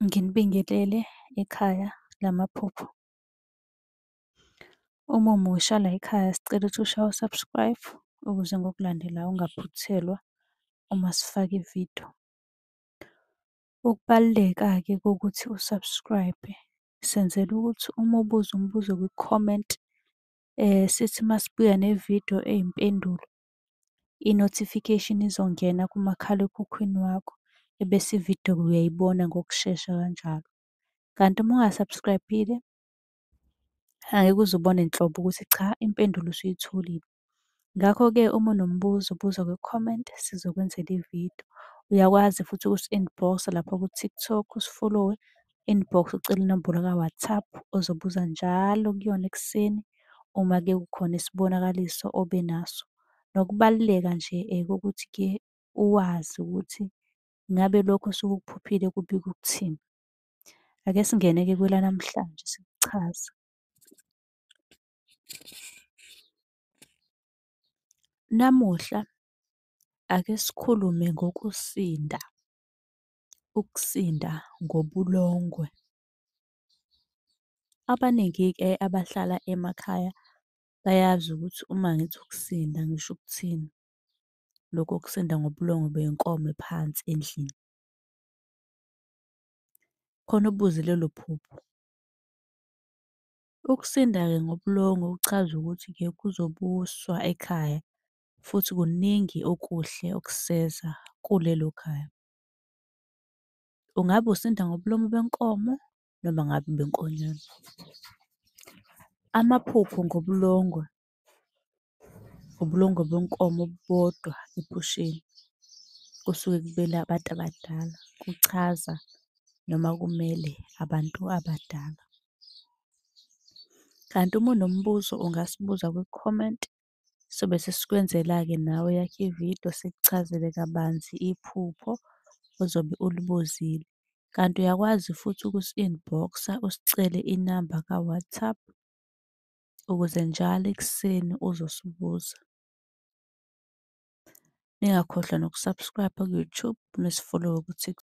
Nginibingelele ekhaya lamaphupho. Uma umusha la ekhaya sicela ukuthi ushaye u-subscribe ukuze ngokulandelayo ungaphuthelwa uma sifaka ividiyo. Ukubaluleka-ke kokuthi u-subscribe senzela ukuthi uma ubuza umbuzo kwi-comment sithi masibuya nevidiyo eyimpendulo, i-notification izongena kumakhalekhukhwini wakho ebese ividiyo uyayibona ngokushesha kanjalo. Kanti uma unga-subscribe-ile angeke uze ubone nhlobo ukuthi cha impendulo usuyitholile. Ngakho-ke uma unombuzo buza kwi-comment sizokwenzela ividiyo. Uyakwazi futhi ukusi-inbox-a lapha ku-TikTok usi-follow-we, inbox ucele inombolo ka-WhatsApp ozobuza njalo kuyona ekuseni uma-ke kukhona isibonakaliso obenaso. Nokubaluleka nje kokuthi-ke uwazi ukuthi ngabe lokho osuke ukuphuphile kubika ukuthini. Ake singene-ke kwelanamhlanje sikuchaze. Namuhla ake sikhulume ngokusinda, ukusinda ngobulongwe. Abaningi-ke abahlala emakhaya bayazi ukuthi uma ngithi ukusinda ngisho ukuthini. Lokhu ukusinda ngobulongwe bey'nkomo phansi endlini. Khona ubuze lelo phupho. Ukusinda-ke ngobulongwe kuchaza ukuthi-ke kuzobuswa ekhaya futhi kuningi okuhle okuseza kulelo khaya. Ungabe usinda ngobulongwe benkomo noma ngabe benkonyane. Amaphupho ngobulongwe, ubulongwe benkomo obubodwa ephusheni. Kusuke kumele abantu abadala, kuchaza noma kumele abantu abadala. Kanti uma unombuzo ungasibuza kwi-comment sobe sesikwenzela-ke nawe eyakho ividiyo sikuchazele kabanzi iphupho ozobe ulibuzile. Kanti uyakwazi futhi ukusi-inbox-a usicele inamba ka-WhatsApp ukuze njalo ekuseni uzosibuza. Ningakhohlwa noku-subscribe ku-YouTube nisi-follow-we ku-TikTok.